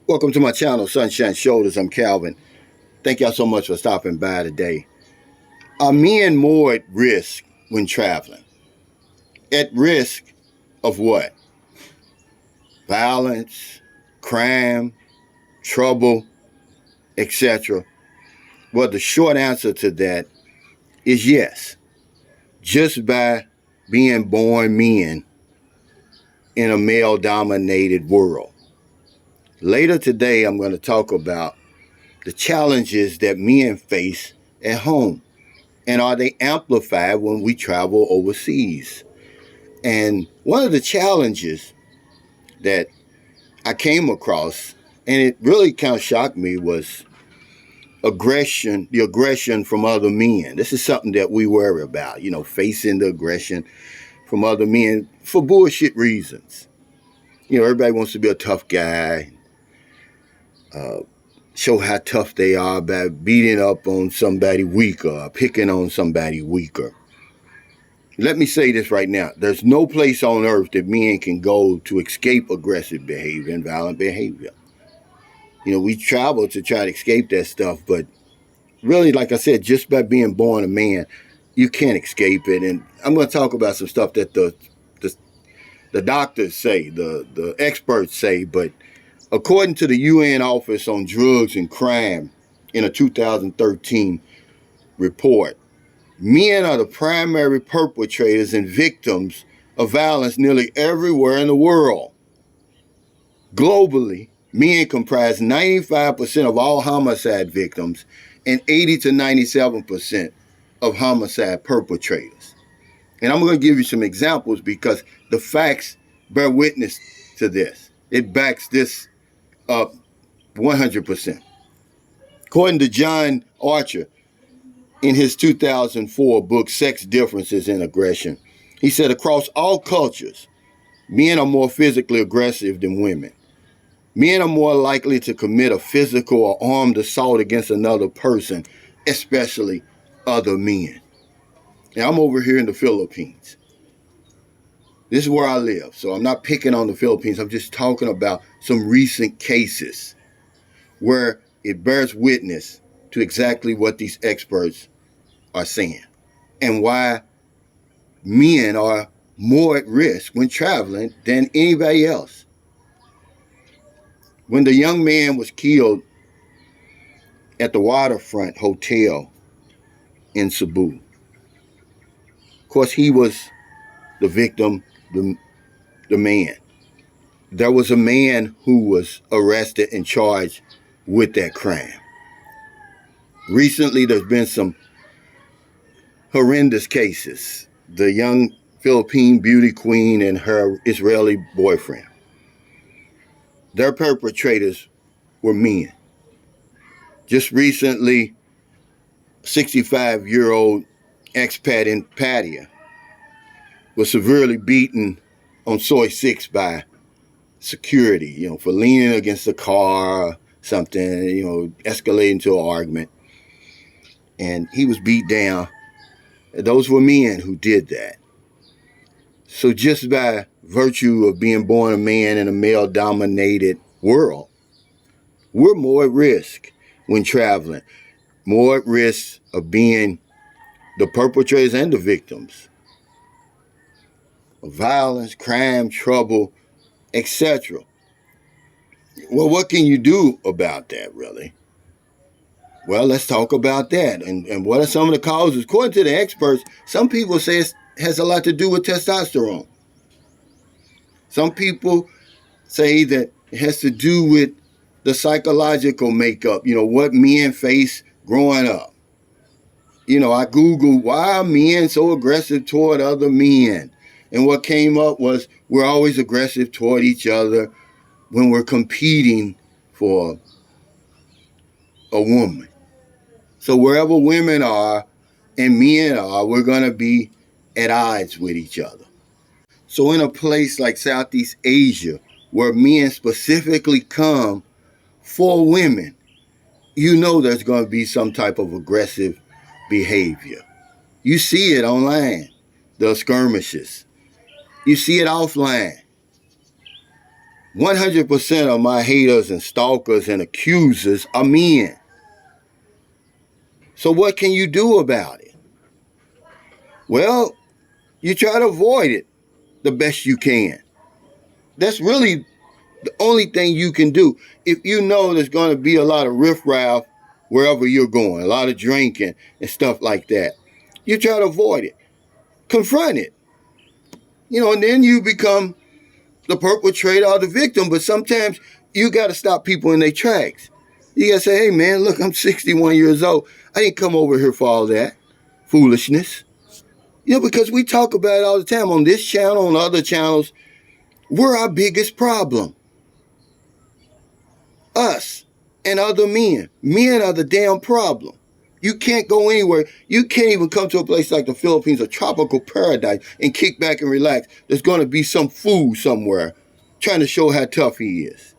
Welcome to my channel, Sunshine Shoulders. I'm Calvin. Thank y'all so much for stopping by today. Are men more at risk when traveling? At risk of what? Violence, crime, trouble, etc. Well, the short answer to that is yes. Just by being born men in a male-dominated world. Later today, I'm going to talk about the challenges that men face at home. And are they amplified when we travel overseas? And one of the challenges that I came across, and it really kind of shocked me, was the aggression from other men. This is something that we worry about, facing the aggression from other men for bullshit reasons. Everybody wants to be a tough guy, show how tough they are by beating up on somebody weaker, picking on somebody weaker. Let me say this right now. There's no place on earth that men can go to escape aggressive behavior and violent behavior. We travel to try to escape that stuff, but really, like I said, just by being born a man, you can't escape it. And I'm going to talk about some stuff that the doctors say, the experts say, but according to the UN Office on Drugs and Crime in a 2013 report, men are the primary perpetrators and victims of violence nearly everywhere in the world. Globally, men comprise 95% of all homicide victims and 80 to 97% of homicide perpetrators. And I'm going to give you some examples because the facts bear witness to this. It backs this up 100%. According to John Archer, in his 2004 book, Sex Differences in Aggression, he said across all cultures, men are more physically aggressive than women. Men are more likely to commit a physical or armed assault against another person, especially other men. Now, I'm over here in the Philippines. This is where I live, so I'm not picking on the Philippines. I'm just talking about some recent cases where it bears witness to exactly what these experts are saying and why men are more at risk when traveling than anybody else. When the young man was killed at the Waterfront Hotel in Cebu, of course, he was the victim, the man. There was a man who was arrested and charged with that crime. Recently, there's been some horrendous cases. The young Philippine beauty queen and her Israeli boyfriend. Their perpetrators were men. Just recently, 65-year-old expat in Pattaya was severely beaten on Soy 6 by security, for leaning against a car, something, escalating to an argument. And he was beat down. Those were men who did that. So just by virtue of being born a man in a male-dominated world, we're more at risk when traveling, more at risk of being the perpetrators and the victims of violence, crime, trouble, etc. Well, what can you do about that, really? Well, let's talk about that. And what are some of the causes? According to the experts, some people say it has a lot to do with testosterone. Some people say that it has to do with the psychological makeup, what men face growing up. I Googled, why are men so aggressive toward other men? And what came up was we're always aggressive toward each other when we're competing for a woman. So wherever women are and men are, we're going to be at odds with each other. So in a place like Southeast Asia, where men specifically come for women, there's going to be some type of aggressive behavior. You see it online, the skirmishes. You see it offline. 100% of my haters and stalkers and accusers are men. So what can you do about it? Well, you try to avoid it the best you can. That's really the only thing you can do. If you know there's going to be a lot of riffraff wherever you're going, a lot of drinking and stuff like that, you try to avoid it. Confront it. And then you become the perpetrator or the victim. But sometimes you got to stop people in their tracks. You got to say, hey, man, look, I'm 61 years old. I didn't come over here for all that foolishness. Because we talk about it all the time on this channel, on other channels. We're our biggest problem. Us and other men. Men are the damn problem. You can't go anywhere. You can't even come to a place like the Philippines, a tropical paradise, and kick back and relax. There's going to be some fool somewhere trying to show how tough he is.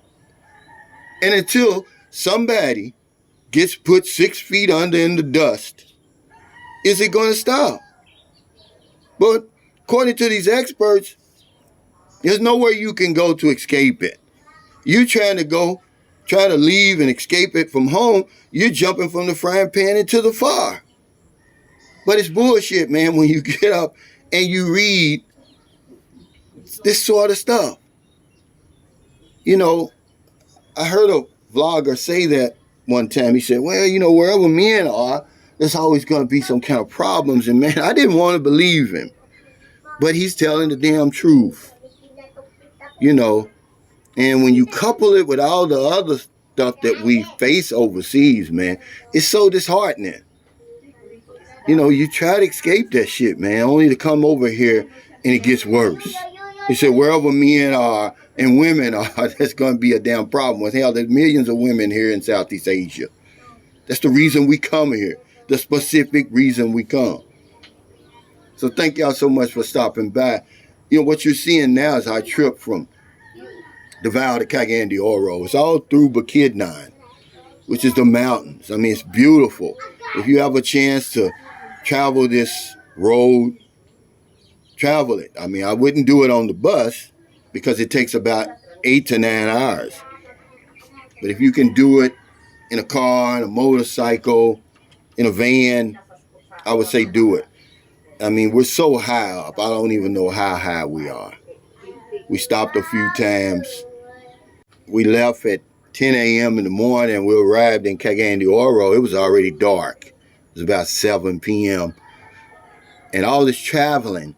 And until somebody gets put 6 feet under in the dust, is it going to stop? But according to these experts, there's nowhere you can go to escape it. You trying to leave and escape it from home, you're jumping from the frying pan into the fire. But it's bullshit, man, when you get up and you read this sort of stuff. I heard a vlogger say that one time. He said, well, wherever men are, there's always going to be some kind of problems. And man, I didn't want to believe him. But he's telling the damn truth. And when you couple it with all the other stuff that we face overseas, man, it's so disheartening. You try to escape that shit, man, only to come over here and it gets worse. He said wherever men are and women are, that's going to be a damn problem. Well, hell, there's millions of women here in Southeast Asia. That's the reason we come here, the specific reason we come. So thank y'all so much for stopping by. What you're seeing now is our trip from Davao to Cagayan de Oro. It's all through Bukidnon, which is the mountains. I mean, it's beautiful. If you have a chance to travel this road, travel it. I mean, I wouldn't do it on the bus because it takes about 8 to 9 hours. But if you can do it in a car, in a motorcycle, in a van, I would say do it. I mean, we're so high up. I don't even know how high we are. We stopped a few times. We left at 10 a.m. in the morning and we arrived in Cagayan de Oro. It was already dark. It was about 7 p.m. And all this traveling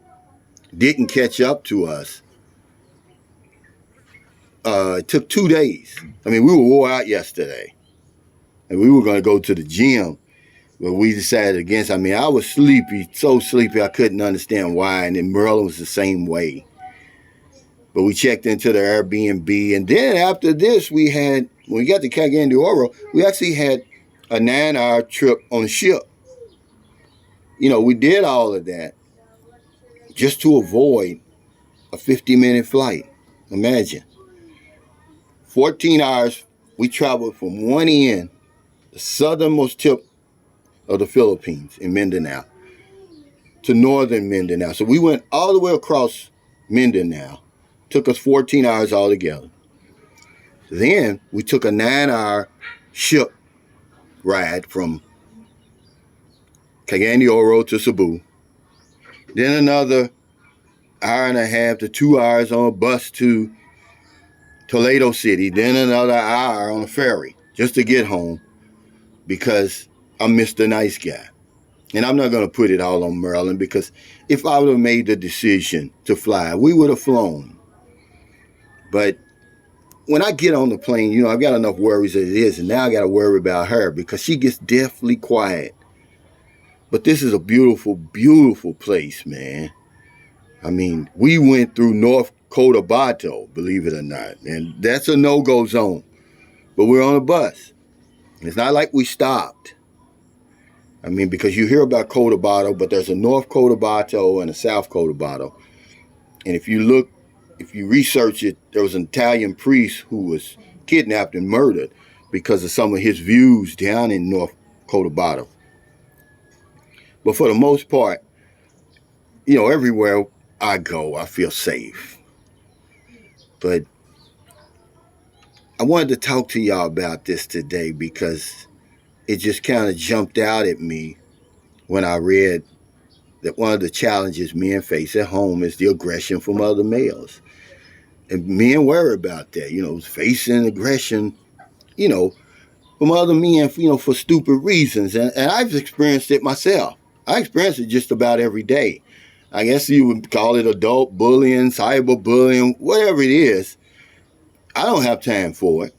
didn't catch up to us. It took 2 days. I mean, we were wore out yesterday. And we were going to go to the gym. But we decided against. I mean, I was sleepy, so sleepy I couldn't understand why. And then Merlin was the same way. But we checked into the Airbnb. And then after this, when we got to Cagayan de Oro, we actually had a 9-hour trip on a ship. We did all of that just to avoid a 50-minute flight. Imagine. 14 hours, we traveled from one end, the southernmost tip of the Philippines in Mindanao, to northern Mindanao. So we went all the way across Mindanao. Took us 14 hours altogether. Then we took a 9-hour ship ride from Cagayan de Oro to Cebu. Then another hour and a half to 2 hours on a bus to Toledo City. Then another hour on a ferry just to get home because I'm Mr. Nice Guy. And I'm not going to put it all on Merlin because if I would have made the decision to fly, we would have flown. But when I get on the plane, I've got enough worries as it is. And now I got to worry about her because she gets deathly quiet. But this is a beautiful, beautiful place, man. I mean, we went through North Cotabato, believe it or not. And that's a no-go zone. But we're on a bus. It's not like we stopped. I mean, because you hear about Cotabato, but there's a North Cotabato and a South Cotabato. And if you research it, there was an Italian priest who was kidnapped and murdered because of some of his views down in North Cotabato. But for the most part, everywhere I go, I feel safe. But I wanted to talk to y'all about this today because it just kind of jumped out at me when I read that one of the challenges men face at home is the aggression from other males. And men worry about that, facing aggression, you know, from other men, for stupid reasons. And I've experienced it myself. I experience it just about every day. I guess you would call it adult bullying, cyber bullying, whatever it is. I don't have time for it.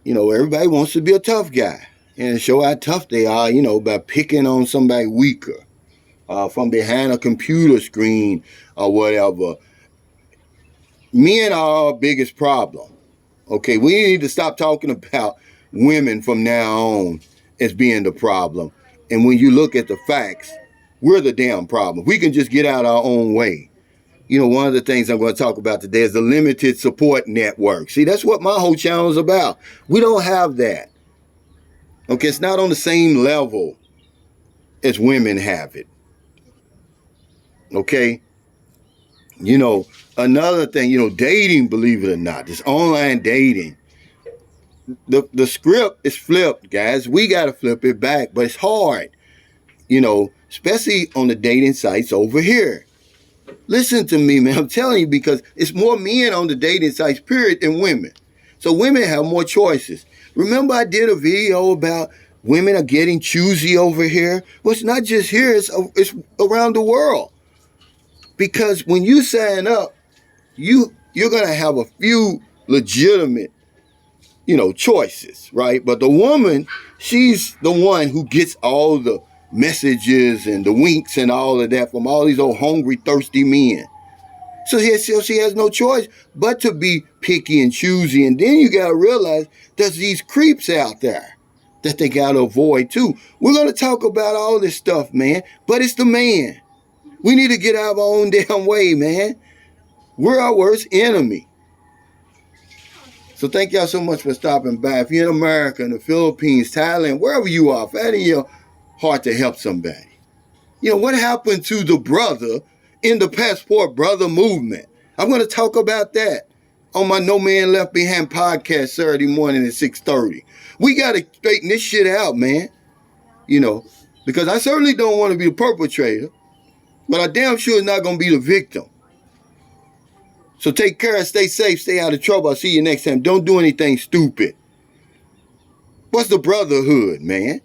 Everybody wants to be a tough guy and show how tough they are, by picking on somebody weaker from behind a computer screen or whatever. Men are our biggest problem. Okay, we need to stop talking about women from now on as being the problem. And when you look at the facts, we're the damn problem. We can just get out our own way. One of the things I'm going to talk about today is the limited support network. See, that's what my whole channel is about. We don't have that. Okay, it's not on the same level as women have it. Okay? Another thing, dating, believe it or not, this online dating, the script is flipped, guys. We got to flip it back, but it's hard, especially on the dating sites over here. Listen to me, man. I'm telling you, because it's more men on the dating sites, period, than women. So women have more choices. Remember I did a video about women are getting choosy over here? Well, it's not just here, it's around the world. Because when you sign up, you're going to have a few legitimate, choices, right? But the woman, she's the one who gets all the messages and the winks and all of that from all these old hungry, thirsty men. So she has no choice but to be picky and choosy. And then you got to realize there's these creeps out there that they got to avoid too. We're going to talk about all this stuff, man, but it's the man. We need to get out of our own damn way, man. We're our worst enemy. So thank y'all so much for stopping by. If you're in America, in the Philippines, Thailand, wherever you are, if that in your heart to help somebody. What happened to the brother in the Passport Brother movement? I'm going to talk about that on my No Man Left Behind podcast Saturday morning at 6:30. We got to straighten this shit out, man. Because I certainly don't want to be the perpetrator, but I damn sure is not going to be the victim. So take care, stay safe, stay out of trouble. I'll see you next time. Don't do anything stupid. What's the brotherhood, man?